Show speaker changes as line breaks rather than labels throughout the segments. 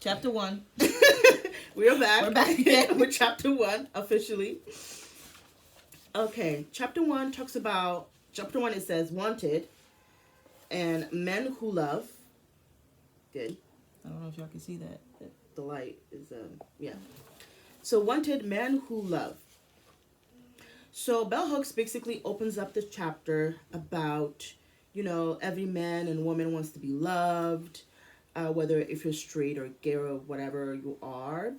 Chapter 1.
We are back.
We're back again.
with chapter 1 officially. Okay, chapter 1 it says wanted and men who love. Good.
I don't know if y'all can see that.
The light is yeah. So wanted men who love. So bell hooks basically opens up the chapter about, every man and woman wants to be loved, whether if you're straight or gay or whatever you are.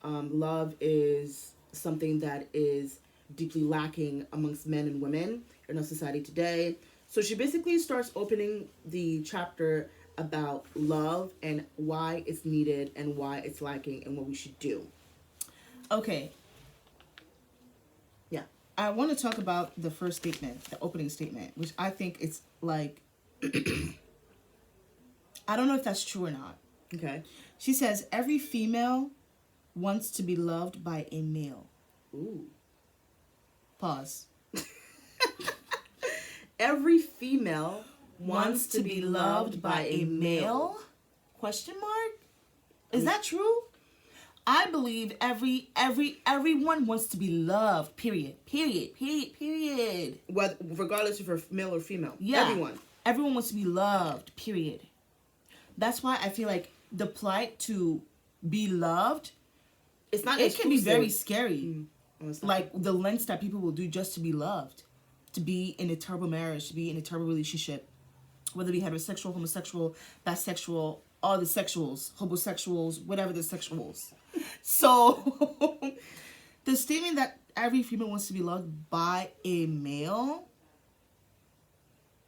Love is something that is deeply lacking amongst men and women in our society today. So she basically starts opening the chapter about love and why it's needed and why it's lacking and what we should do.
Okay.
Yeah.
I want to talk about the first statement, the opening statement, which I think it's like, I don't know if that's true or not.
Okay.
She says, every female wants to be loved by a male.
Ooh.
Pause.
Every female wants to be loved by a male?
Question mark? Is that true? I believe everyone wants to be loved. Period.
Regardless if you're male or female.
Yeah. Everyone wants to be loved. Period. That's why I feel like the plight to be loved,
it's not.
It can be very scary.
Like
the lengths that people will do just to be loved, to be in a terrible marriage, to be in a terrible relationship, whether it be heterosexual, homosexual, bisexual, all the sexuals, homosexuals, whatever the sexuals. So the statement that every female wants to be loved by a male,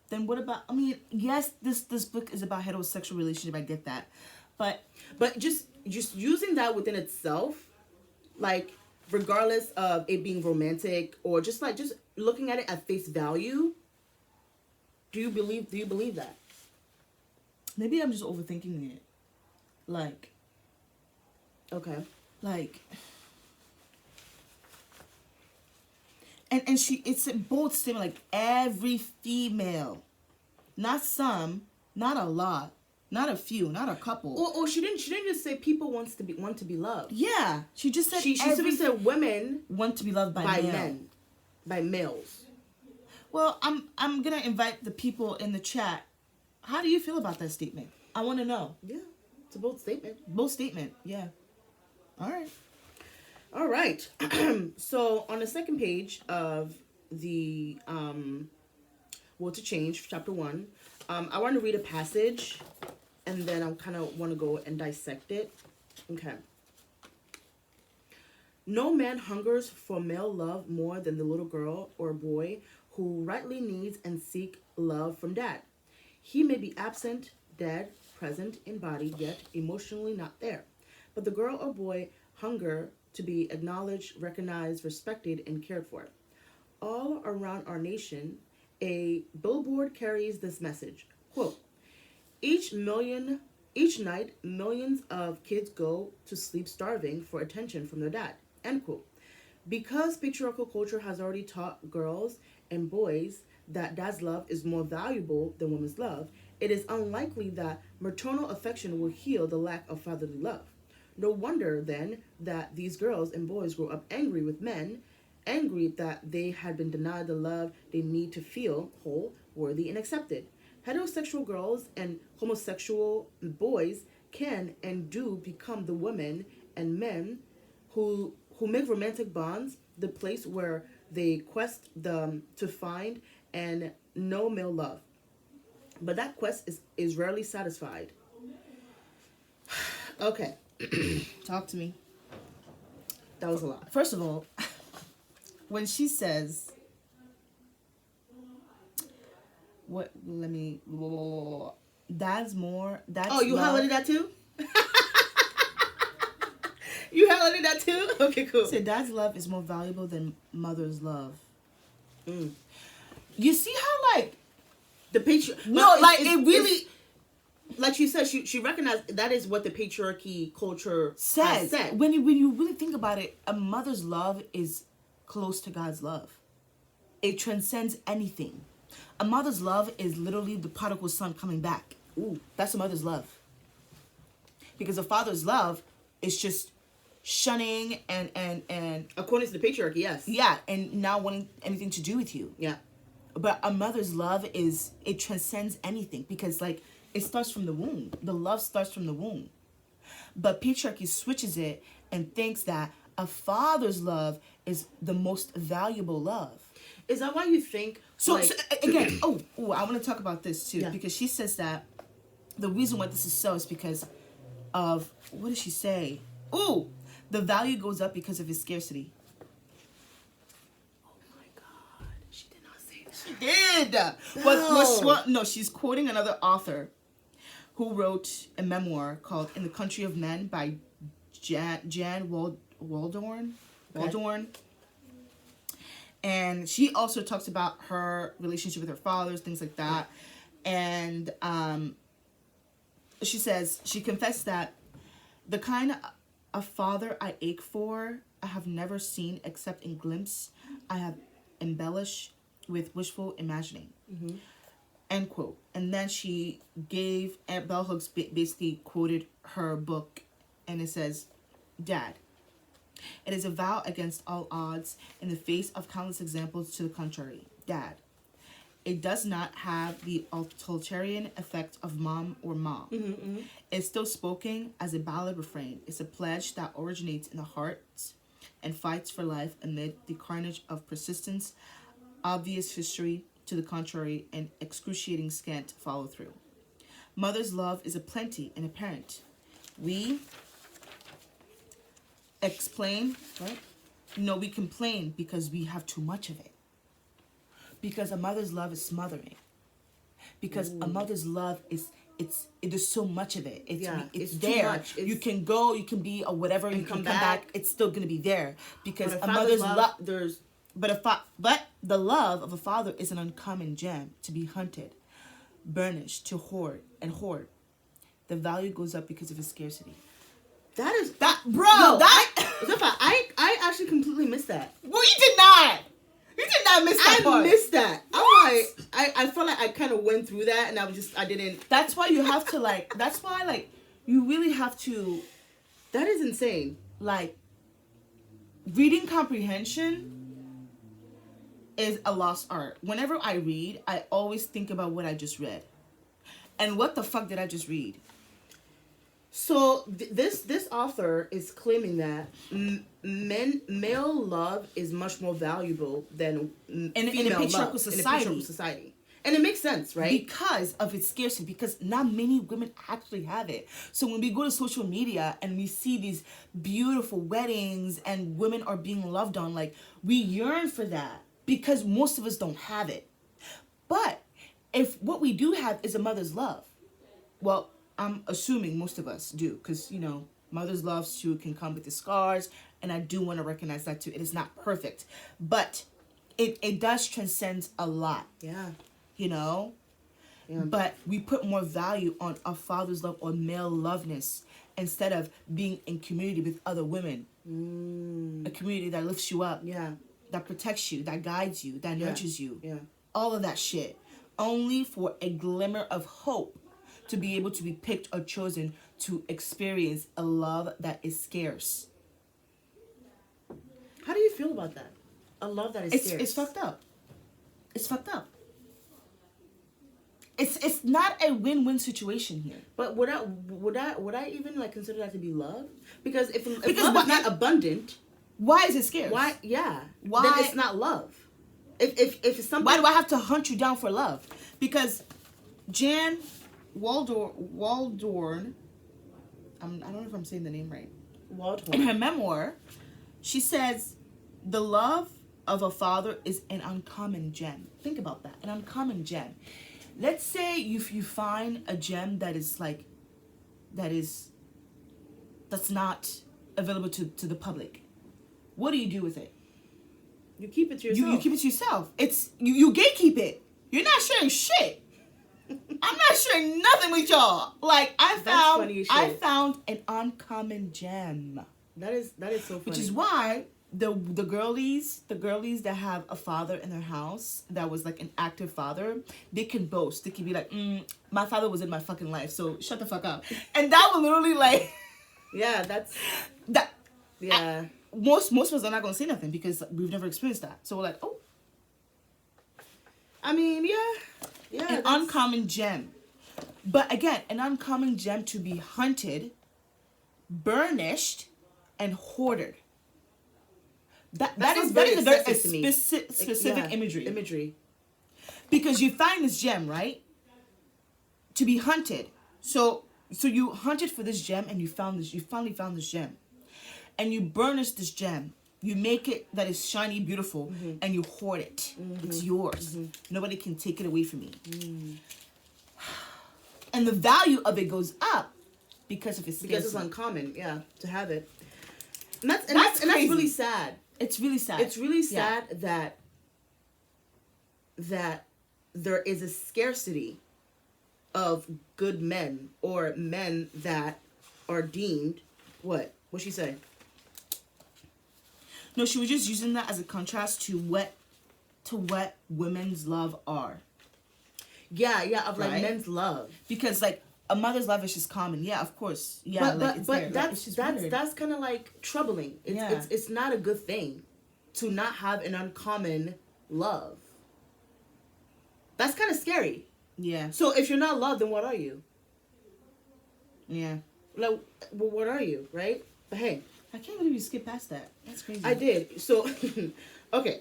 then what about, yes, this book is about heterosexual relationship, I get that. But
just using that within itself, like regardless of it being romantic or just looking at it at face value, do you believe that?
Maybe I'm just overthinking it.
Okay.
And it's a bold statement, like every female, not some, not a lot, not a few, not a couple.
Or she didn't just say people want to be loved.
Yeah, she just said
she simply said women
want to be loved by
men, by males.
Well, I'm gonna invite the people in the chat. How do you feel about that statement? I want to know.
Yeah, it's a bold statement.
Bold statement. Yeah.
All right. So on the second page of the Will to Change, chapter 1, I want to read a passage, and then I kind of want to go and dissect it. Okay. No man hungers for male love more than the little girl or boy who rightly needs and seeks love from dad. He may be absent, dead, present in body, yet emotionally not there. But the girl or boy hunger to be acknowledged, recognized, respected, and cared for. All around our nation, a billboard carries this message. Quote, each night, millions of kids go to sleep starving for attention from their dad. End quote. Because patriarchal culture has already taught girls and boys that dad's love is more valuable than women's love, it is unlikely that maternal affection will heal the lack of fatherly love. No wonder, then, that these girls and boys grow up angry with men, angry that they had been denied the love they need to feel whole, worthy, and accepted. Heterosexual girls and homosexual boys can and do become the women and men who make romantic bonds the place where they quest to find and know male love. But that quest is rarely satisfied. Okay.
Talk to me.
That was a lot.
First of all, when she says, dad's more, that's
oh, you
love.
highlighted that too? You highlighted that too? Okay, cool.
Say dad's love is more valuable than mother's love. You see how
the patriarchy...
No, it really...
Like she said, she recognized that is what the patriarchy culture
says.
Said.
When you really think about it, a mother's love is close to God's love. It transcends anything. A mother's love is literally the prodigal son coming back.
Ooh.
That's a mother's love. because a father's love is just shunning and
According to the patriarchy, yes.
yeah, and not wanting anything to do with you.
Yeah.
But a mother's love it transcends anything, because like it starts from the womb. The love starts from the womb. But patriarchy switches it and thinks that a father's love is the most valuable love.
Is that why you think...
So,
like,
so again, I want to talk about this too,
Yeah.
because she says that the reason why this is so is because of, what does she say? The value goes up because of its scarcity.
oh my God. She did not say that.
She did. No, she's quoting another author who wrote a memoir called "In the Country of Men" by Jan Waldorn.
Okay.
And she also talks about her relationship with her fathers, things like that. And she says, she confessed that the kind of father I ache for, I have never seen except in glimpse. I have embellished with wishful imagining.
Mm-hmm.
End quote. And then she gave, Bell Hooks basically quoted her book, and it says, Dad, it is a vow against all odds in the face of countless examples to the contrary. Dad, it does not have the totalitarian effect of mom or mom.
Mm-hmm, mm-hmm.
It's still spoken as a ballad refrain. It's a pledge that originates in the heart and fights for life amid the carnage of persistence, obvious history to the contrary, and excruciating scant follow-through. Mother's love is a plenty and apparent. We explain, right? No, we complain because we have too much of it. Because a mother's love is smothering. Because a mother's love there's so much of it. It's
too
there.
much.
You can go, you can be or whatever, and you can come back. It's still gonna be there because a mother's love. But the love of a father is an uncommon gem to be hunted, burnished, to hoard. The value goes up because of its scarcity.
That is...
Bro,
No,
that...
Zepha, I actually completely missed that.
Well, you did not. You did not miss that part.
I missed that. I'm like, I felt like I kind of went through that, and I didn't...
That's why you have to, you really have to,
That is insane.
reading comprehension is a lost art. Whenever I read, I always think about what I just read. And what the fuck did I just read?
So this author is claiming that male love is much more valuable than
in a
female
patriarchal
love
society.
in a patriarchal society. And it makes sense, right?
Because of its scarcity, because not many women actually have it. So when we go to social media and we see these beautiful weddings and women are being loved on, we yearn for that because most of us don't have it. But if what we do have is a mother's love, well, I'm assuming most of us do, because, mother's love too can come with the scars, and I do want to recognize that too. It is not perfect, but it does transcend a lot.
Yeah.
Yeah. But we put more value on a father's love or male loveness instead of being in community with other women. A community that lifts you up.
Yeah.
That protects you, that guides you, that nurtures you.
Yeah.
All of that shit. Only for a glimmer of hope to be able to be picked or chosen to experience a love that is scarce.
How do you feel about that? A love that is scarce.
It's fucked up. It's fucked up. It's not a win-win situation here.
But would I even consider that to be love? Because if love is not abundant,
why is it scarce?
why? Yeah.
Why?
Then it's not love. If it's something.
Why do I have to hunt you down for love? Because Jan Waldorn, I don't know if I'm saying the name right. In her memoir, she says the love of a father is an uncommon gem. Think about that. An uncommon gem. Let's say if you find a gem that's not available to the public. What do you do with it?
You keep it to yourself.
You keep it to yourself. It's you gatekeep it. You're not sharing shit. I'm not sharing nothing with y'all. I found an uncommon gem.
That is so funny.
Which is why the girlies that have a father in their house that was like an active father, they can boast. They can be like, my father was in my fucking life, so shut the fuck up. And that will literally like,
Yeah, that's
that.
yeah.
Most of us are not gonna say nothing because we've never experienced that. So we're like, oh,
I mean, yeah,
an uncommon gem. But again, an uncommon gem to be hunted, burnished, and hoarded. That is a very specific imagery.
Imagery.
Because you find this gem, right? To be hunted. So you hunted for this gem and you finally found this gem. And you burnish this gem. You make it that is shiny, beautiful, and you hoard it. It's yours. Nobody can take it away from you. And the value of it goes up because of its scarcity.
Because it's uncommon, yeah, to have it. And that's really sad.
It's really sad.
It's really sad that there is a scarcity of good men or men that are deemed what? What'd she say?
No, she was just using that as a contrast to what women's love are.
Yeah, of like
right?
men's love.
Because like a mother's love is just common. Yeah, of course. Yeah,
but that's kind of like troubling. It's not a good thing to not have an uncommon love. That's kind of scary.
Yeah.
So if you're not loved, then what are you?
Yeah.
Like, well, what are you, right? But hey,
I can't believe you skipped past that. That's crazy.
I did. So, okay.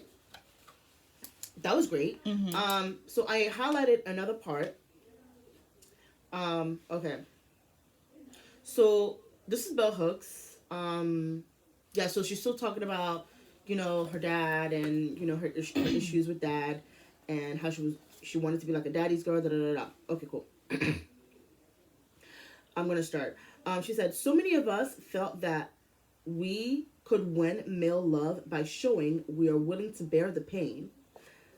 That was great. So I highlighted another part. Okay. So this is Bell Hooks. Yeah, so she's still talking about, her dad and, her issues with dad and how she wanted to be like a daddy's girl, Okay, cool. I'm going to start. She said, so many of us felt that we could win male love by showing we are willing to bear the pain,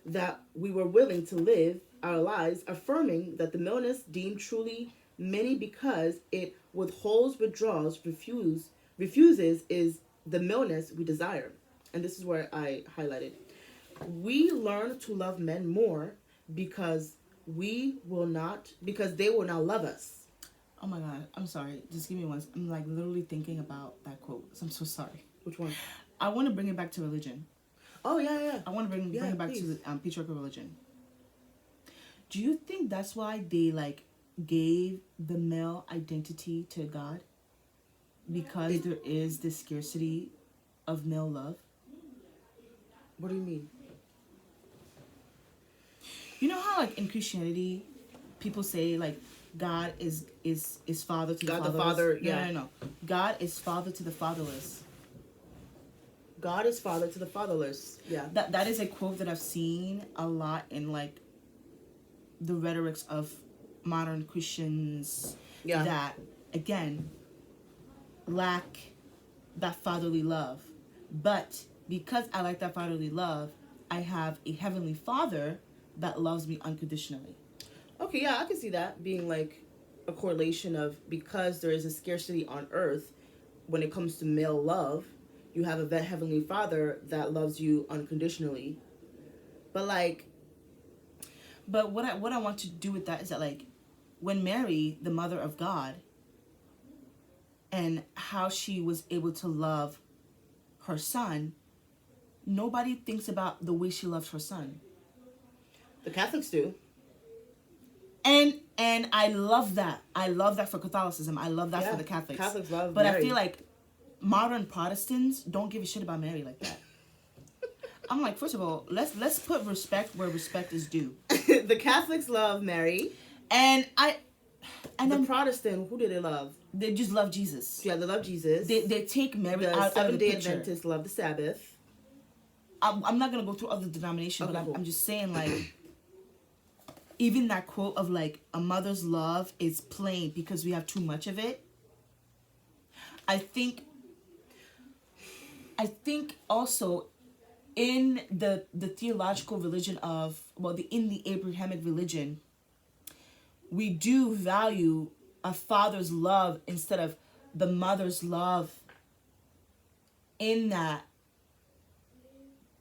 that we were willing to live our lives affirming that the maleness deemed truly many because it withholds, withdraws, refuses is the maleness we desire. And this is where I highlighted. We learn to love men more because they will not love us.
Oh my God, I'm sorry. Just give me one. I'm like literally thinking about that quote. I'm so sorry.
Which one?
I want to bring it back to religion.
Oh, yeah.
I want to bring it back to the patriarchal religion. Do you think that's why they like gave the male identity to God? Because there is this scarcity of male love?
What do you mean?
You know how like in Christianity, people say like God is father to the fatherless?
God the Father, yeah.
No. God is father to the fatherless.
God is father to the fatherless. Yeah.
That is a quote that I've seen a lot in like the rhetorics of modern Christians.
Yeah.
That again lack that fatherly love. But because I like that fatherly love, I have a heavenly Father that loves me unconditionally.
Okay, yeah, I can see that being like a correlation of because there is a scarcity on earth when it comes to male love, you have a heavenly Father that loves you unconditionally. But
what I want to do with that is that like when Mary, the mother of God, and how she was able to love her son, nobody thinks about the way she loved her son.
The Catholics do.
And I love that. I love that for Catholicism. I love that for the Catholics.
Catholics love
But
Mary.
I feel like modern Protestants don't give a shit about Mary like that. I'm like, first of all, let's put respect where respect is due.
The Catholics love Mary.
And
the Protestant, who do they love?
They just love Jesus.
Yeah, they love Jesus.
They take Mary
out of the picture. Seventh-day Adventists love the Sabbath.
I'm not going to go through other denominations, okay, but I'm just saying, like, even that quote of, like, a mother's love is plain because we have too much of it. I think also in the theological religion in the Abrahamic religion, we do value a father's love instead of the mother's love, in that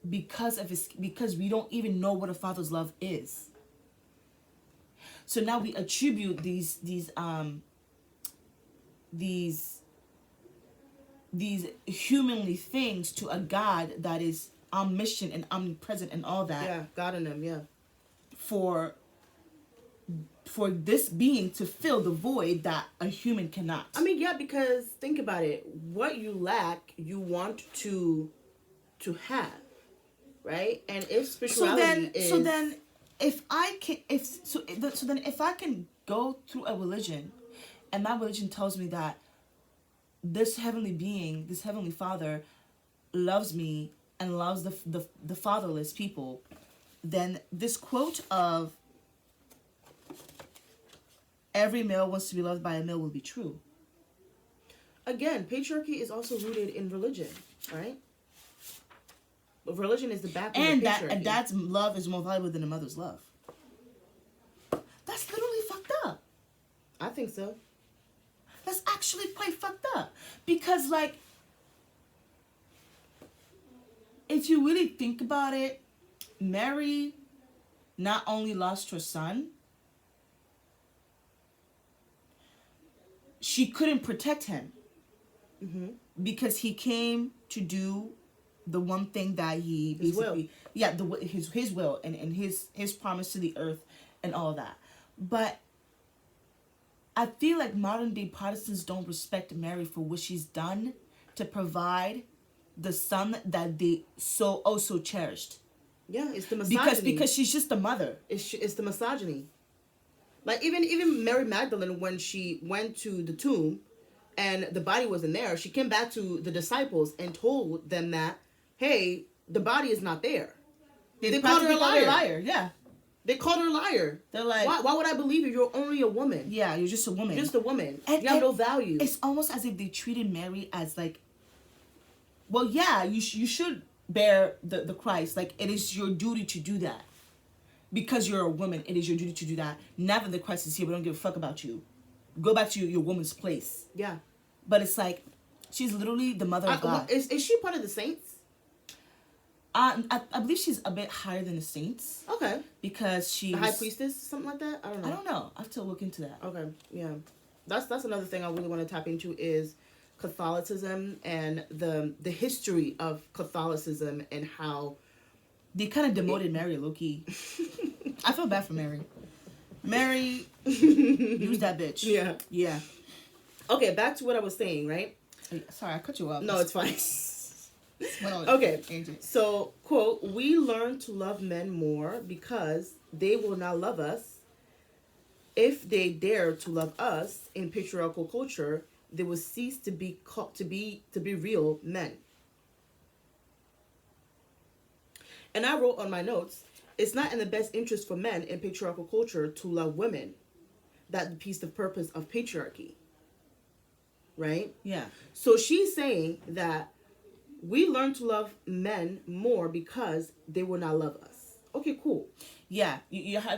because we don't even know what a father's love is. So now we attribute these humanly things to a God that is omniscient and omnipresent and all that.
Yeah, God in them, yeah.
For this being to fill the void that a human cannot.
I mean, yeah, because think about it. What you lack, you want to have, right? And if spirituality
so then if I can go through a religion, and that religion tells me that this heavenly being, this heavenly Father, loves me and loves the fatherless people, then this quote of every male wants to be loved by a male will be true.
Again, patriarchy is also rooted in religion, right? But religion is the backbone of patriarchy.
And dad's love is more valuable than a mother's love. That's literally fucked up.
I think so.
That's actually quite fucked up. Because, like, if you really think about it, Mary not only lost her son, she couldn't protect him.
Mm-hmm.
Because he came to do the one thing that he basically... his will and his promise to the earth and all that. But I feel like modern day Protestants don't respect Mary for what she's done to provide the son that they so cherished.
Yeah, it's the misogyny.
Because she's just a mother.
It's the misogyny. Like even Mary Magdalene, when she went to the tomb and the body wasn't there, she came back to the disciples and told them that, hey, the body is not there. They called her a liar.
Yeah.
They called her a liar.
They're like,
why would I believe you? You're only a woman.
Yeah, you're just a woman.
You're just a woman.
And,
you have no value.
It's almost as if they treated Mary as like, well, yeah, you should bear the Christ. Like, it is your duty to do that. Because you're a woman, it is your duty to do that. Now that the Christ is here, we don't give a fuck about you. Go back to your woman's place.
Yeah.
But it's like, she's literally the mother of God.
Is she part of the saints?
I believe she's a bit higher than the saints.
Okay.
Because she's...
The high priestess? Something like that? I don't know.
I have to look into that.
Okay, yeah. That's another thing I really want to tap into is Catholicism and the history of Catholicism and how...
They kind of demoted Mary, low-key. I feel bad for Mary. Mary, use that bitch.
Yeah.
Yeah.
Okay, back to what I was saying, right?
Sorry, I cut you off.
No, it's fine.
Okay.
Okay. So, quote, we learn to love men more because they will not love us. If they dare to love us in patriarchal culture, they will cease to be real men. And I wrote on my notes, it's not in the best interest for men in patriarchal culture to love women. That defeats the purpose of patriarchy. Right?
Yeah.
So she's saying that we learn to love men more because they will not love us. Okay, cool.
Yeah.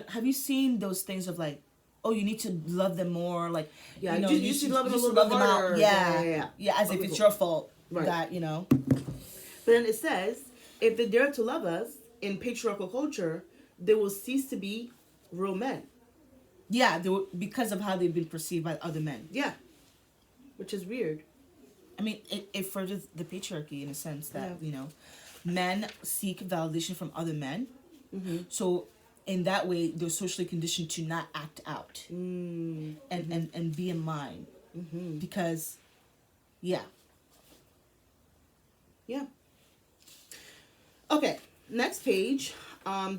Have you seen those things of like, oh, you need to love them more? Like,
yeah,
you
should love them a little bit harder.
Yeah, as if it's your fault.
Right.
That,
But then it says, if they dare to love us in patriarchal culture, they will cease to be real men.
Yeah, because of how they've been perceived by other men.
Yeah. Which is weird.
I mean, it furthers the patriarchy in a sense that, men seek validation from other men.
Mm-hmm.
So, in that way, they're socially conditioned to not act out. And be in line.
Mm-hmm.
Because, yeah.
Yeah. Okay, next page.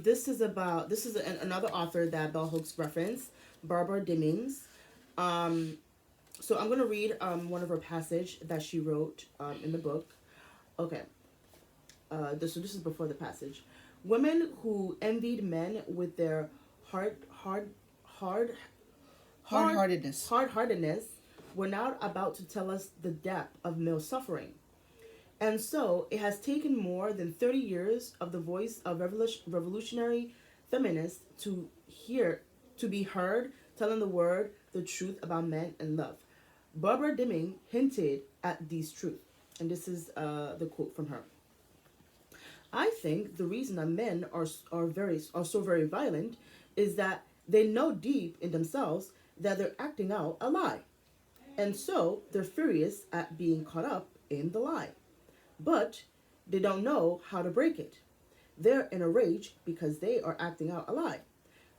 This is another author that Bell Hooks referenced, Barbara Dimmings. So I'm going to read one of her passage that she wrote in the book. Okay. This is before the passage. Women who envied men with their hard-heartedness were now about to tell us the depth of male suffering. And so it has taken more than 30 years of the voice of revolutionary feminists to be heard, telling the truth about men and love. Barbara Dimming hinted at these truths. And this is the quote from her. I think the reason that men are so very violent is that they know deep in themselves that they're acting out a lie. And so they're furious at being caught up in the lie. But they don't know how to break it. They're in a rage because they are acting out a lie,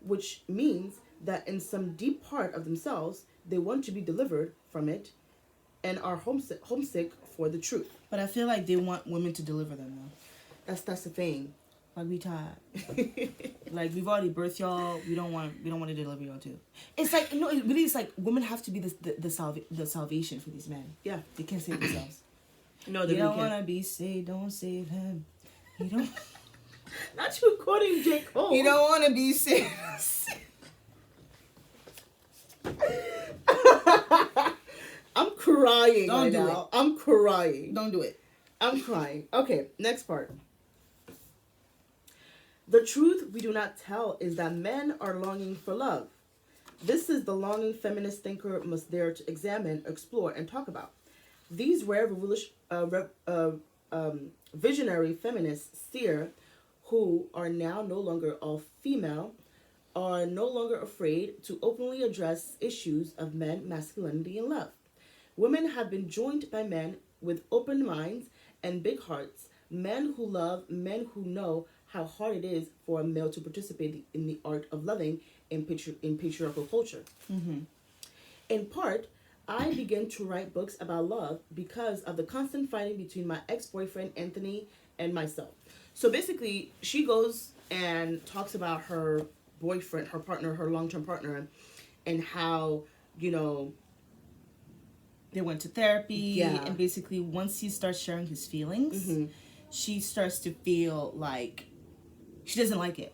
which means that in some deep part of themselves, they want to be delivered from it and are homesick for the truth.
But I feel like they want women to deliver them though.
That's the thing.
Like we tired. Like we've already birthed y'all. We don't want to deliver y'all too. It's like no, it really is like women have to be the salvation for these men.
Yeah,
They can't save themselves.
no, they
You don't
really
want
can't.
to be saved. Don't save him. You don't.
Not you quoting J. Cole.
You don't want to be saved.
I'm crying
Don't
right
do
now. I'm crying.
Don't do it.
I'm crying. Okay, next part. The truth we do not tell is that men are longing for love. This is the longing feminist thinker must dare to examine, explore, and talk about. These rare visionary feminists seer who are now no longer all female are no longer afraid to openly address issues of men, masculinity, and love. Women have been joined by men with open minds and big hearts, men who love, men who know how hard it is for a male to participate in the art of loving in patriarchal culture.
Mm-hmm.
In part, I began to write books about love because of the constant fighting between my ex-boyfriend Anthony and myself. So basically, she goes and talks about her boyfriend, her partner, her long-term partner, and how, you know,
They went to therapy,
Yeah.
and basically once he starts sharing his feelings,
Mhm.
she starts to feel like she doesn't like it.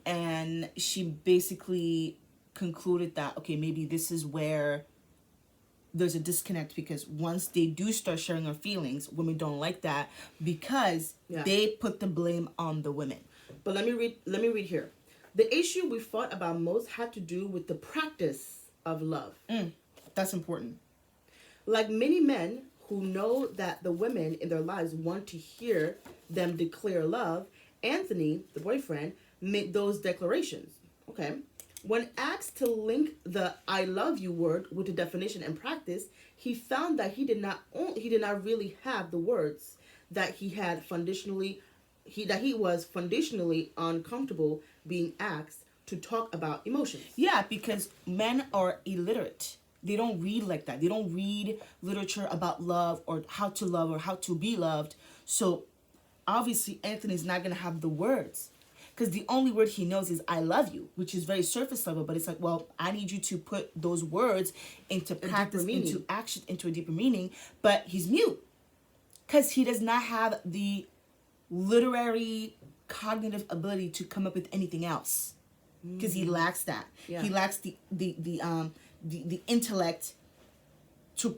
And she basically concluded that, okay, maybe this is where there's a disconnect, because once they do start sharing their feelings, women don't like that because
Yeah.
they put the blame on the women.
But let me read here. The issue we fought about most had to do with the practice of love.
That's important.
Like many men who know that the women in their lives want to hear them declare love, Anthony, the boyfriend, made those declarations. Okay. When asked to link the "I love you" word with the definition and practice, he found that he did not really have the words, that he was foundationally uncomfortable being asked to talk about emotions.
Yeah, because men are illiterate. They don't read like that. They don't read literature about love or how to be loved. So obviously Anthony's not going to have the words, because the only word he knows is "I love you," which is very surface level. But it's like, well, I need you to put those words into practice,
meaning.
into action, into a deeper meaning. But he's mute because he does not have the literary cognitive ability to come up with anything else, because he lacks that.
Yeah.
He lacks the intellect to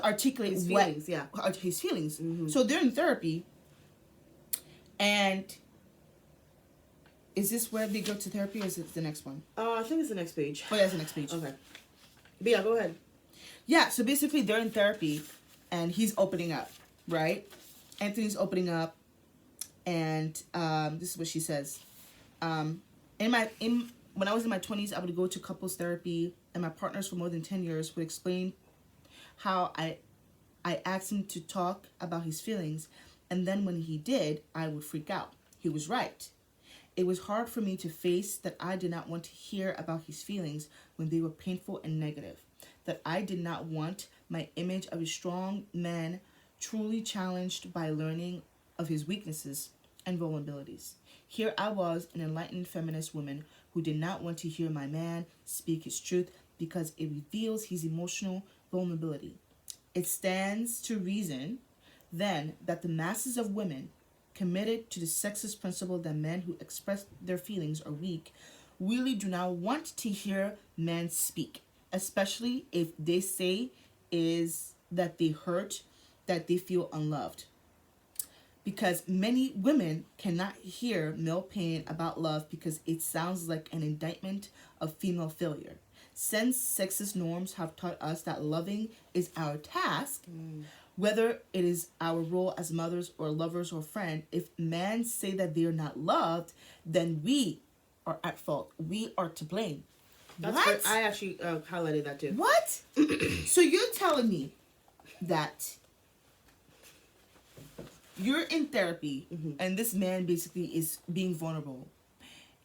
articulate his feelings.
his feelings. So they're in therapy, and is this where they go to therapy, or is it the next one?
I think it's the next page.
Oh, that's the next page.
Okay. But yeah, go ahead.
Yeah, so basically they're in therapy, and he's opening up, right? Anthony's opening up, and this is what she says. When I was in my 20s, I would go to couples therapy, and my partners for more than 10 years would explain how I asked him to talk about his feelings, and then when he did, I would freak out. He was right. It was hard for me to face that I did not want to hear about his feelings when they were painful and negative, that I did not want my image of a strong man truly challenged by learning of his weaknesses and vulnerabilities. Here I was, an enlightened feminist woman who did not want to hear my man speak his truth because it reveals his emotional vulnerability. It stands to reason, then, that the masses of women committed to the sexist principle that men who express their feelings are weak really do not want to hear men speak, especially if they say is that they hurt, that they feel unloved. Because many women cannot hear male pain about love because it sounds like an indictment of female failure. Since sexist norms have taught us that loving is our task, whether it is our role as mothers or lovers or friend, if men say that they are not loved, then we are at fault. We are to blame. What?
I actually highlighted that too.
What? So you're telling me that you're in therapy and this man basically is being vulnerable,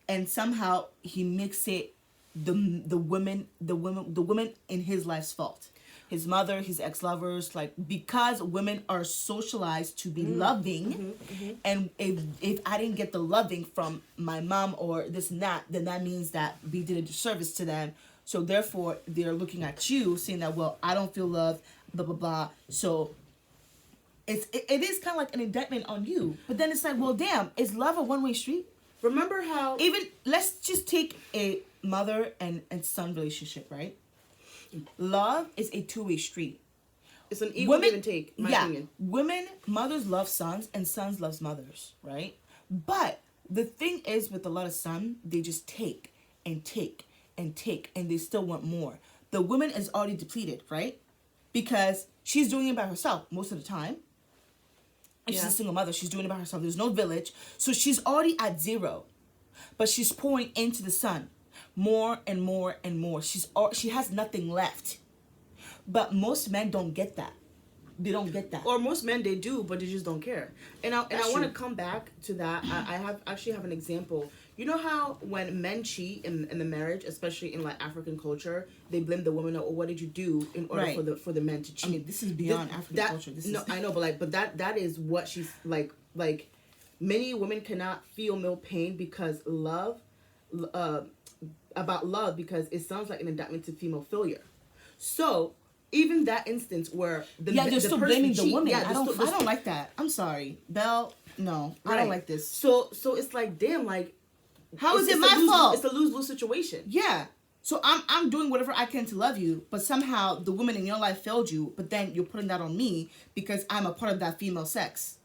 and somehow he makes it the women in his life's fault, his mother, his ex-lovers, like, because women are socialized to be loving, and if I didn't get the loving from my mom or this and that, then that means that we did a disservice to them. So therefore they're looking at you saying that, well, I don't feel loved, blah blah blah. So it is kind of like an indictment on you. But then it's like, well, damn, is love a one-way street?
Remember how
Even, let's just take a mother and son relationship, right? Love is a two-way street.
it's an equal give and take, in my opinion.
Women, mothers love sons and sons loves mothers, right? But the thing is, with a lot of sons, they just take and take and take, and they still want more. The woman is already depleted, right? Because she's doing it by herself most of the time. If she's a single mother, she's doing it by herself. There's no village. So she's already at zero. But she's pouring into the son more and more and more. She has nothing left. But most men don't get that. They don't get that.
Or most men, they do, but they just don't care. And I want to come back to that. I have an example. You know how when men cheat in the marriage, especially in like African culture, they blame the woman, or what did you do in order for the men to cheat?
I mean, this is beyond African culture.
I know, but that is what she's like. Many women cannot feel no pain because about love, because it sounds like an indictment to female failure. So even that instance where
they're still blaming the woman. I don't like that. I'm sorry, Belle. No, I don't like this.
So it's like, damn, like,
how is it my fault?
It's a lose-lose situation.
Yeah. So I'm doing whatever I can to love you, but somehow the woman in your life failed you, but then you're putting that on me because I'm a part of that female sex.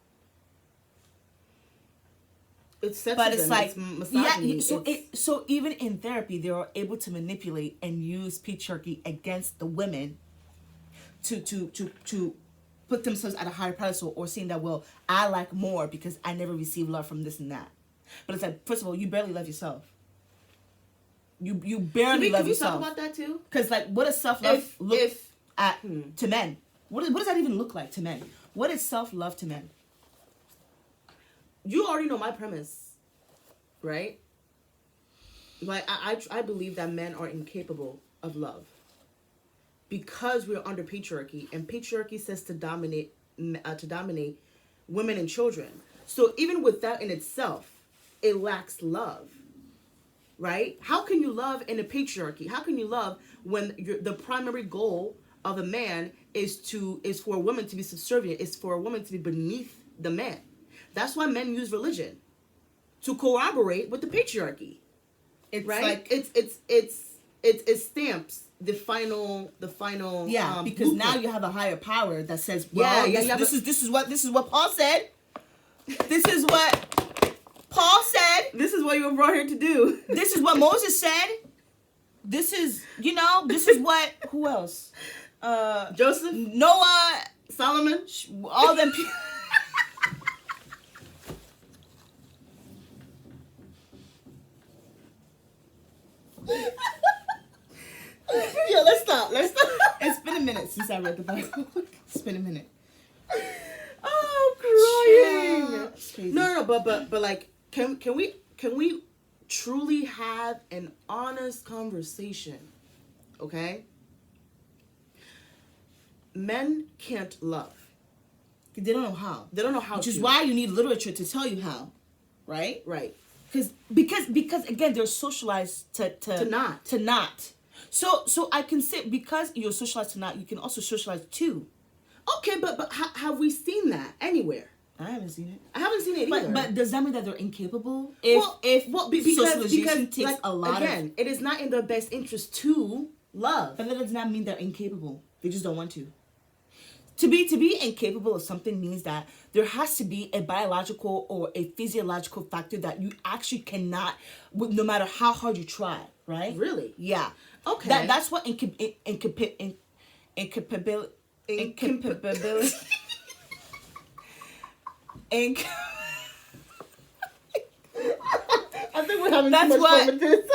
It's sexism.
But it's like,
it's misogyny.
So even in therapy, they are able to manipulate and use patriarchy against the women to put themselves at a higher pedestal, or saying that, well, I like more because I never received love from this and that. But it's like, first of all, you barely love yourself. You barely love yourself.
Can we talk about that too?
Because, like, what does self-love look at to men? What does that even look like to men? What is self-love to men?
You already know my premise, right? Like, I believe that men are incapable of love because we're under patriarchy, and patriarchy says to dominate women and children. So even with that in itself, it lacks love, right? How can you love in a patriarchy? How can you love when the primary goal of a man is for a woman to be subservient, is for a woman to be beneath the man? That's why men use religion to corroborate with the patriarchy.
It's
right?
Like,
it stamps the final
because
blueprint.
now you have a higher power that says, well, this is what Paul said. This is what Paul said.
This is what you were brought here to do.
This is what Moses said. This is what, who else?
Joseph,
Noah,
Solomon,
all them people.
Yo, let's stop.
It's been a minute since I read the Bible. It's been a minute.
Oh, crying.
It's crazy.
No, but like, can we truly have an honest conversation? Okay? Men can't love.
They don't know how.
They don't know how.
Which is why you need literature to tell you how. Right?
Right.
Because again, they're socialized to not. So I can say, because you're socialized to not, you can also socialize to.
Okay, but have we seen that anywhere?
I haven't seen it.
I haven't seen it either.
But does that mean that they're incapable?
Because
socialization takes a lot
again, it is not in their best interest to love.
But that does not mean they're incapable. They just don't want to. To be incapable of something means that there has to be a biological or a physiological factor that you actually cannot, no matter how hard you try, right?
Really?
Yeah.
Okay.
That's what incapability. Incapability. Inc-
I think we're having
That's
too much
what-
fun with this.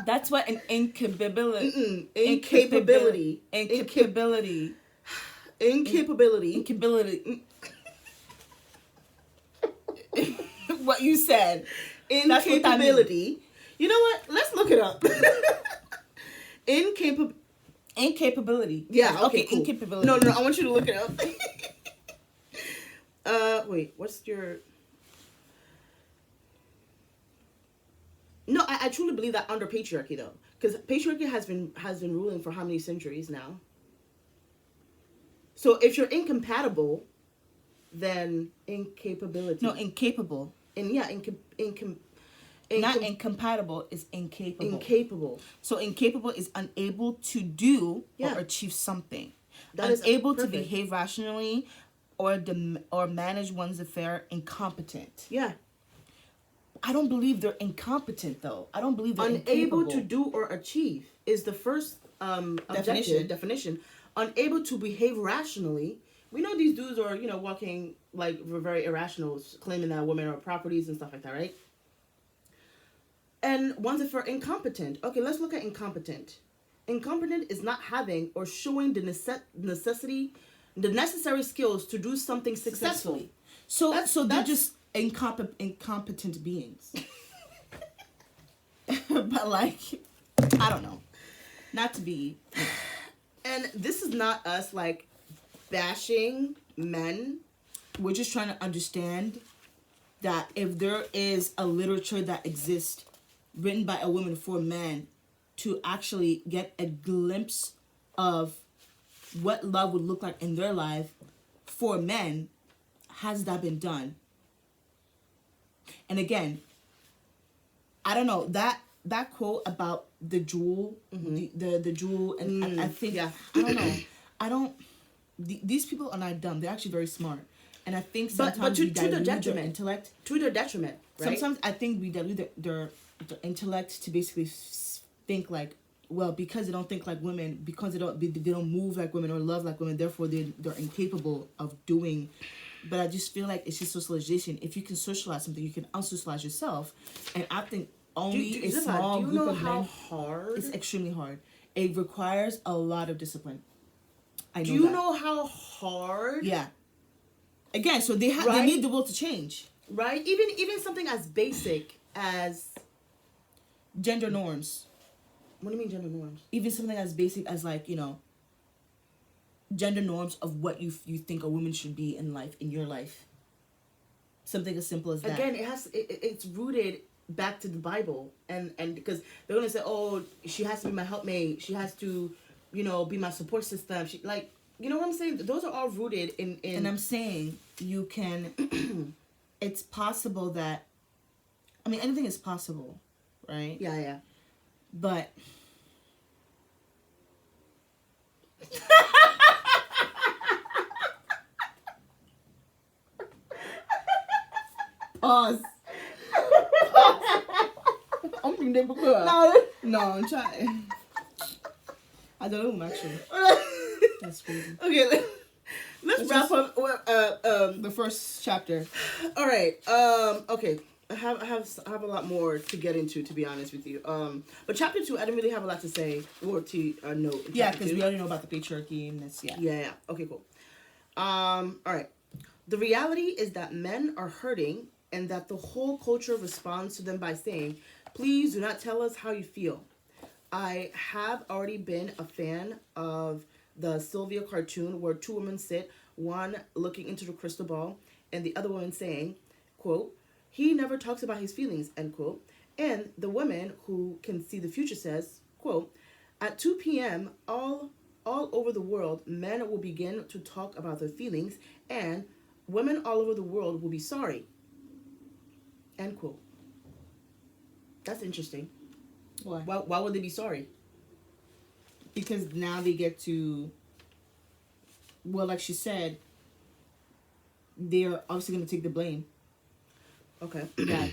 That's what an incapability.
Incapability.
Incapability.
Incapability.
Incapability. What you said. That's what that means.
Incapability. You know what? Let's look it up.
Incapability.
Yeah. Okay. Cool.
Incapability.
No. I want you to look it up. Wait. What's your? No, I truly believe that under patriarchy though, because patriarchy has been ruling for how many centuries now. So if you're incompatible, then incapability.
No, incapable.
And yeah,
Not incompatible, is incapable.
Incapable.
So incapable is unable to do
Yeah.
or achieve something.
That is
unable to
perfect.
behave rationally or manage one's affair, incompetent.
Yeah.
I don't believe they're incompetent though. I don't believe they're
Unable
incapable.
to do or achieve is the first definition. Unable to behave rationally. We know these dudes are, walking like very irrational, claiming that women are properties and stuff like that, right? And one's if for incompetent. Okay, let's look at incompetent. Incompetent is not having or showing the necessary skills to do something successfully.
So they're just incompetent beings. But like, I don't know. Not to be.
And this is not us like bashing men.
We're just trying to understand that if there is a literature that exists written by a woman for men to actually get a glimpse of what love would look like in their life for men, has that been done? And again, I don't know, that quote about the jewel, the jewel, and I think,
yeah.
I don't, these people are not dumb. They're actually very smart. And I think sometimes
but to
we dilute
their
their
detriment.
intellect.
To their detriment, right?
Sometimes I think we dilute their intellect to basically think like, well, because they don't think like women, because they don't move like women or love like women, therefore they're incapable of doing. But I just feel like it's just socialization. If you can socialize something, you can unsocialize yourself. And I think only a small group of men.
Hard?
It's extremely hard. It requires a lot of discipline. I know
Do you
that.
know how hard?
Yeah. Again, so they
Right?
need the will to change.
Right? Even something as basic as
Gender norms.
what do you mean gender norms?
Even something as basic as like, gender norms of what you think a woman should be in life, in your life. Something as simple as that.
Again, it's rooted back to the Bible, and because they're gonna say, oh, she has to be my helpmate, she has to, be my support system. She like, you know what I'm saying? Those are all rooted in.
And I'm saying you can. It's possible that. I mean, anything is possible, right?
Yeah.
But. Pause. I'm being
No.
No, I'm trying. I don't know, actually. That's crazy.
Okay, let's wrap up.
The first chapter.
All right. Okay. I have a lot more to get into, to be honest with you. But chapter 2, I didn't really have a lot to say or to note.
Yeah, because we already know about the patriarchy and this.
Yeah. Okay, cool. All right. The reality is that men are hurting, and that the whole culture responds to them by saying, "Please do not tell us how you feel." I have already been a fan of the Sylvia cartoon where two women sit, one looking into the crystal ball, and the other woman saying, quote, "He never talks about his feelings," end quote. And the woman who can see the future says, quote, "At 2 p.m., all over the world, men will begin to talk about their feelings, and women all over the world will be sorry," end quote. That's interesting.
Why?
Why would they be sorry?
Because now they get to, well, like she said, they're obviously going to take the blame.
Okay.
That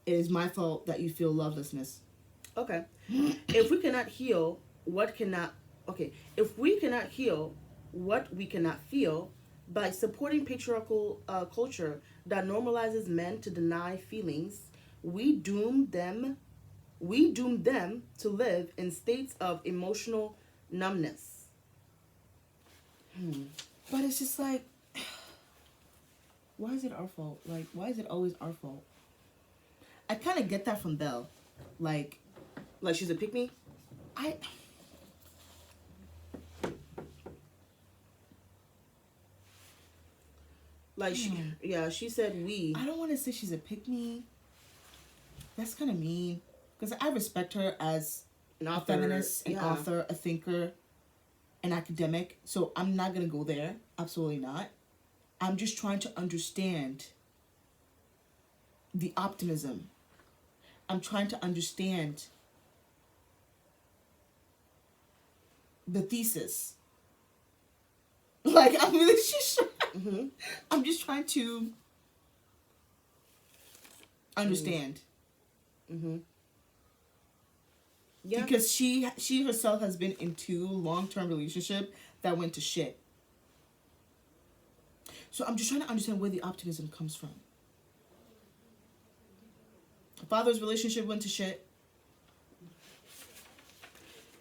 it is my fault that you feel lovelessness.
Okay. If we cannot heal what cannot okay, if we cannot heal what we cannot feel by supporting patriarchal culture that normalizes men to deny feelings, we doom them we doom them to live in states of emotional numbness.
But it's just like, why is it our fault? Like, why is it always our fault? I kind of get that from Belle. Like
She's a pick me.
I
Like she said we.
don't want to say she's a pick-me. That's kind of mean. Because I respect her as
An
a
author,
feminist, an author, a thinker, an academic. So I'm not going to go there. Absolutely not. I'm just trying to understand the optimism. I'm trying to understand the thesis. Like, I'm really just I'm just trying to understand.
Yeah.
Because she herself has been in 2 long-term relationship that went to shit. So I'm just trying to understand where the optimism comes from. Her father's relationship went to shit.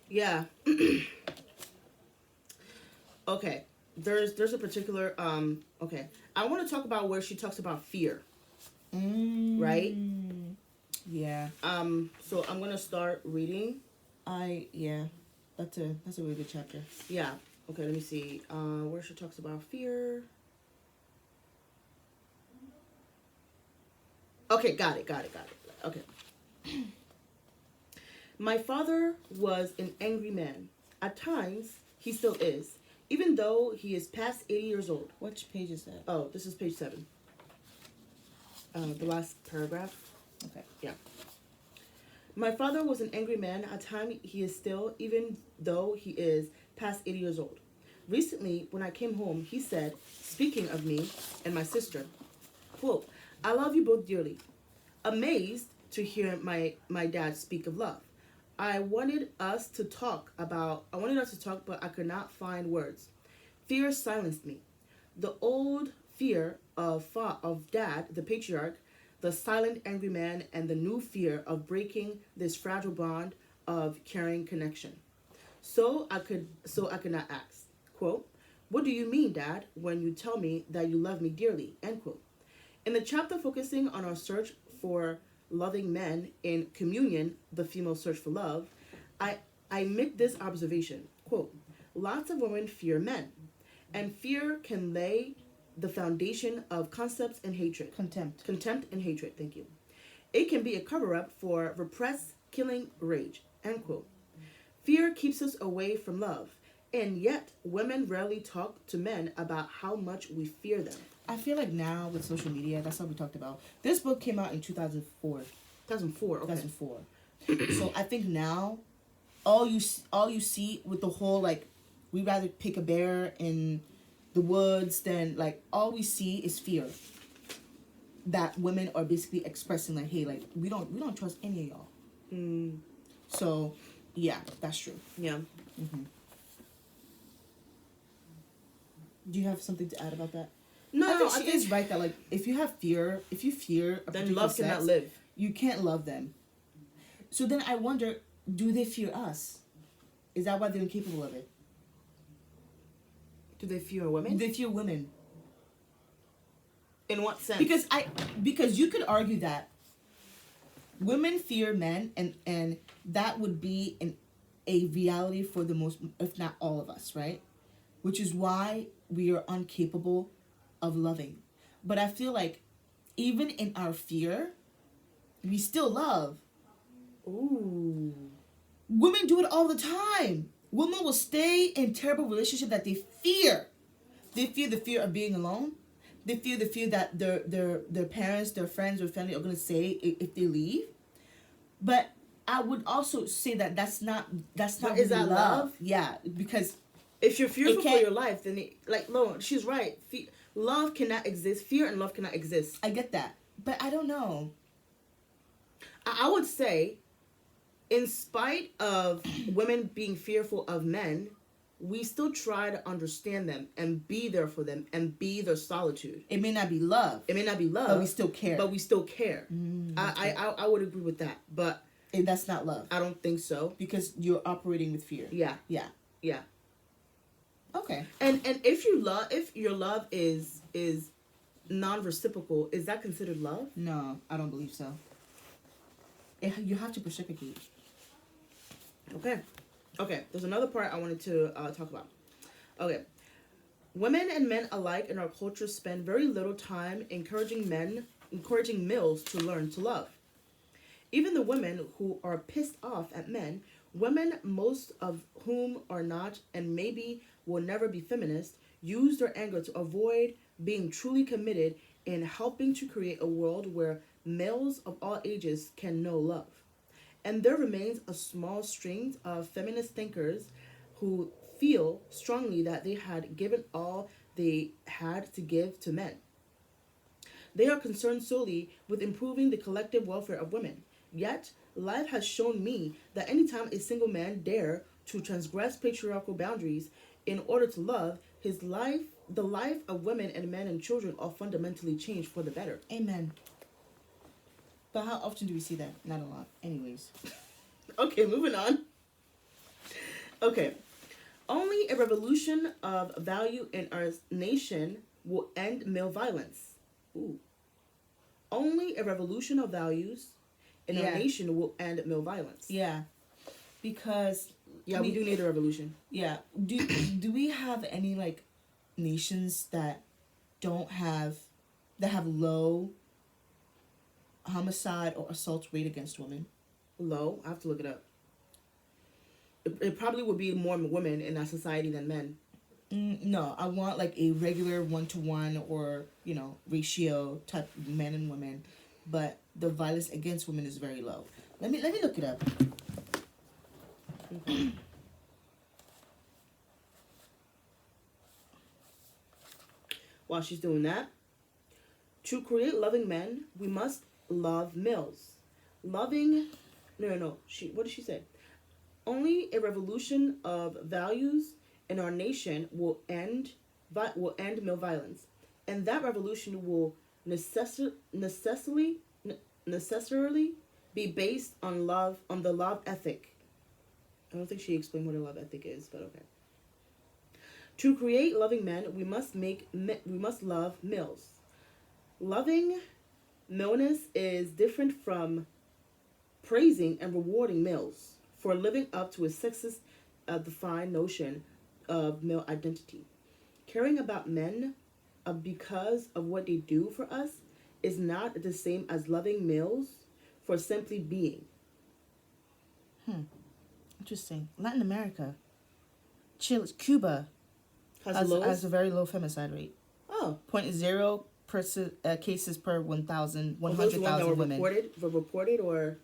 Yeah. Okay. There's a particular okay. I want to talk about where she talks about fear. Right?
Yeah.
So I'm going to start reading.
That's a really good chapter.
Yeah. Okay, let me see. Where she talks about fear. Okay, got it. Okay. My father was an angry man. At times, he still is, even though he is past 80 years old.
Which page is that?
Oh, this is page 7. The last paragraph.
Okay.
Yeah. My father was an angry man. At times, he is still, even though he is past 80 years old. Recently, when I came home, he said, speaking of me and my sister, quote, I love you both dearly. Amazed to hear my dad speak of love. I wanted us to talk, but I could not find words. Fear silenced me. The old fear of dad, the patriarch, the silent angry man, and the new fear of breaking this fragile bond of caring connection. So I could not ask. Quote, what do you mean, Dad, when you tell me that you love me dearly? End quote. In the chapter focusing on our search for loving men in Communion, the female search for love, I make this observation, quote, lots of women fear men, and fear can lay the foundation of concepts and hatred. Contempt and hatred, thank you. It can be a cover-up for repressed, killing rage, end quote. Fear keeps us away from love, and yet women rarely talk to men about how much we fear them.
I feel like now with social media, that's what we talked about. This book came out in 2004.
2004, okay.
2004. So I think now, all you see with the whole, like, we'd rather pick a bear in the woods than, like, all we see is fear. That women are basically expressing, like, hey, like, we don't trust any of y'all. So, yeah, that's true.
Yeah.
Do you have something to add about that?
No,
I think she is right that, like, if you fear a
then love
sex,
cannot live.
You can't love them. So then I wonder, do they fear us? Is that why they're incapable of it?
Do they fear women?
They fear women.
In what sense?
Because you could argue that women fear men, and that would be a reality for the most, if not all of us, right? Which is why we are incapable of loving. But I feel like even in our fear, we still love.
Ooh.
Women do it all the time. Women will stay in terrible relationships that they fear. They fear the fear of being alone. They fear the fear that their parents, their friends, or family are going to say if they leave. But I would also say that that's not
is that love?
Yeah, because
if you're fearful for your life, then no, she's right. Love cannot exist. Fear and love cannot exist.
I get that, but I don't know.
I would say, in spite of women being fearful of men, we still try to understand them and be there for them and be their solitude.
It may not be love.
It may not be love,
but we still care.
Okay. I would agree with that, but
that's not love.
I don't think so,
because you're operating with fear.
Yeah.
Okay.
And if your love is non-reciprocal, is that considered love?
No, I don't believe so. You have to reciprocate.
Okay. There's another part I wanted to talk about. Okay. Women and men alike in our culture spend very little time encouraging males to learn to love. Even the women who are pissed off at men, women most of whom are not and maybe will never be feminist, use their anger to avoid being truly committed in helping to create a world where males of all ages can know love. And there remains a small string of feminist thinkers who feel strongly that they had given all they had to give to men. They are concerned solely with improving the collective welfare of women. Yet, life has shown me that anytime a single man dare to transgress patriarchal boundaries in order to love, the life of women and men and children are fundamentally changed for the better.
Amen. But how often do we see that? Not a lot. Anyways.
Okay, moving on. Okay. Only a revolution of value in our nation will end male violence. Ooh. Only a revolution of values in our nation will end male violence.
Yeah. Because...
Yeah, we do need a revolution.
Yeah. Do we have any, like, nations that have low homicide or assault rate against women?
Low? I have to look it up. It probably would be more women in that society than men.
No, I want like a regular 1-to-1 or, ratio type men and women, but the violence against women is very low. Let me look it up.
While she's doing that, to create loving men, we must love males. What did she say? Only a revolution of values in our nation will end male violence, and that revolution will necessarily be based on the love ethic. I don't think she explained what a love ethic is, but okay. To create loving men, we must love males. Loving maleness is different from praising and rewarding males for living up to a sexist defined notion of male identity. Caring about men because of what they do for us is not the same as loving males for simply being.
Interesting. Latin America, Chile, Cuba has a very low femicide rate.
Oh.
0.0 cases per 100,000 women.
Reported, or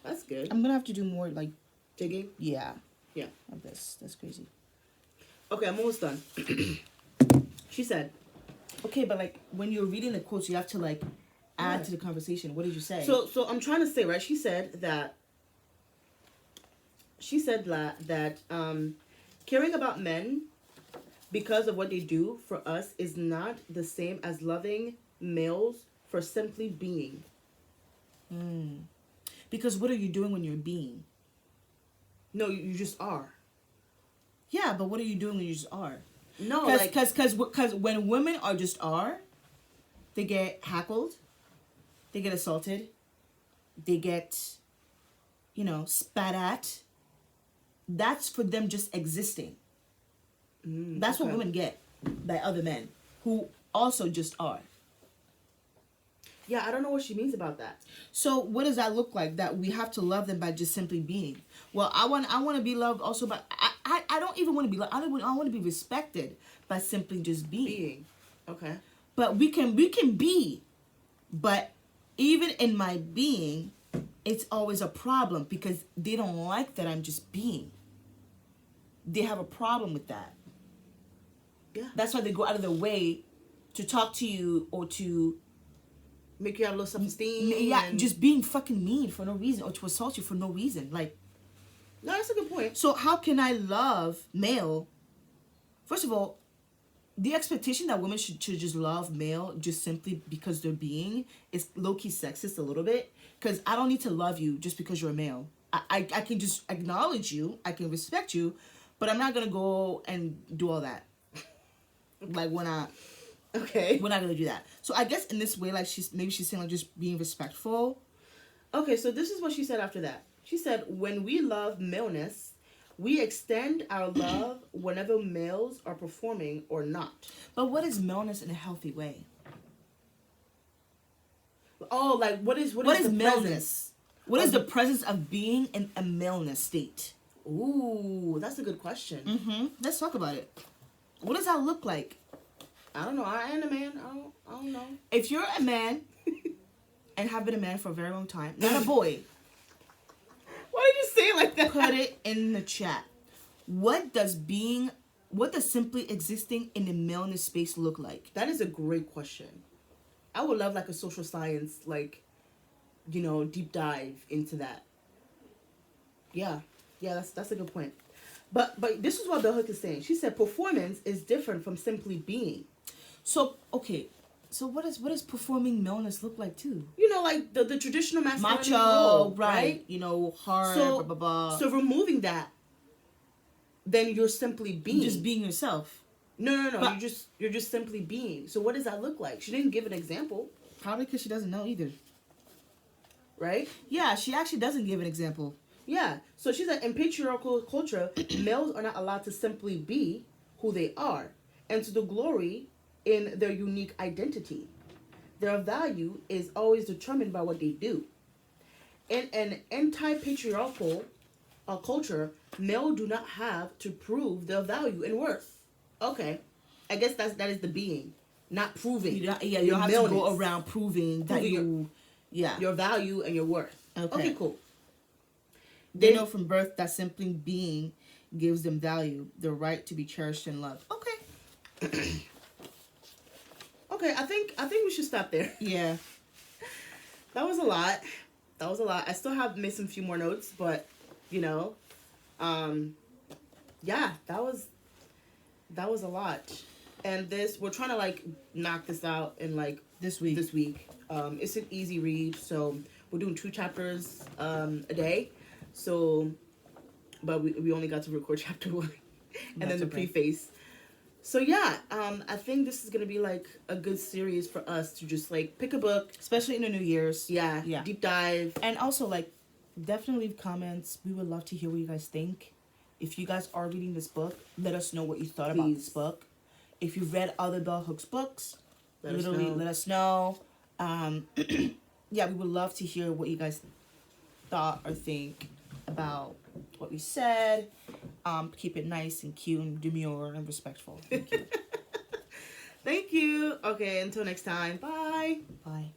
that's good.
I'm gonna have to do more like
digging.
Yeah.
Yeah.
Of this. That's crazy.
Okay, I'm almost done. She said.
Okay, but like when you're reading the quotes, you have to like add to the conversation. What did you say?
So I'm trying to say, right? She said that caring about men because of what they do for us is not the same as loving males for simply being.
Because what are you doing when you're being?
No, you just are.
Yeah, but what are you doing when you just are?
No,
because when women are just are, they get hackled, they get assaulted, they get, spat at. That's for them just existing. That's what women get by other men who also just are.
Yeah, I don't know what she means about that.
So what does that look like? That we have to love them by just simply being? Well, I want to be loved also by... I don't even want to be loved. I want to be respected by simply just being.
Okay.
But we can be. But even in my being, it's always a problem because they don't like that I'm just being. They have a problem with that.
Yeah.
That's why they go out of their way to talk to you or to...
make you have low self-esteem.
Yeah, just being fucking mean for no reason or to assault you for no reason. Like,
No, that's a good point.
So how can I love male? First of all, the expectation that women should just love male just simply because they're being is low-key sexist a little bit. Because I don't need to love you just because you're a male. I can just acknowledge you. I can respect you. But I'm not going to go and do all that. Like, we're not going to do that. So I guess in this way, like, she's saying, like, just being respectful.
Okay, so this is what she said after that. She said, when we love maleness, we extend our love whenever males are performing or not.
But what is maleness in a healthy way?
Oh, like what is the
maleness?
Presence?
What is the presence of being in a maleness state?
Ooh, that's a good question.
Mm-hmm. Let's talk about it. What does that look like?
I don't know. I am a man. I don't know.
If you're a man and have been a man for a very long time, not a boy.
Why did you say it like that?
Put it in the chat. What does simply existing in the maleness space look like?
That is a great question. I would love like a social science, like, deep dive into that. Yeah, that's a good point. But this is what Bell Hook is saying. She said performance is different from simply being.
So okay, so what does performing maleness look like too?
Like the traditional masculinity
macho,
role,
right? Hard,
so,
blah blah blah.
So removing that, then you're simply being.
Just being yourself.
No. But you're just simply being. So what does that look like? She didn't give an example.
Probably because she doesn't know either.
Right?
Yeah, she actually doesn't give an example.
Yeah. So she said in patriarchal culture, males are not allowed to simply be who they are and to the glory in their unique identity. Their value is always determined by what they do. In an anti-patriarchal culture, male do not have to prove their value and worth. Okay, I guess that is the being, not proving.
You don't have to go around proving that
your value and your worth. Okay, cool.
They know from birth that simply being gives them value, the right to be cherished and loved. Okay.
Okay, I think we should stop there.
Yeah.
That was a lot. I still have missed a few more notes, but yeah, that was a lot. And we're trying to like knock this out in like
this week.
It's an easy read, so we're doing 2 chapters a day. So, but we only got to record chapter 1, and then the preface. So yeah, I think this is gonna be like a good series for us to just like pick a book,
especially in the New Year's.
Yeah. Deep dive,
and also like definitely leave comments. We would love to hear what you guys think. If you guys are reading this book, let us know what you thought about this book. If you've read other Bell Hooks books, let us know. Yeah, we would love to hear what you guys thought or think about what we said. Keep it nice and cute and demure and respectful. Thank you.
Thank you. Okay, until next time. Bye.
Bye.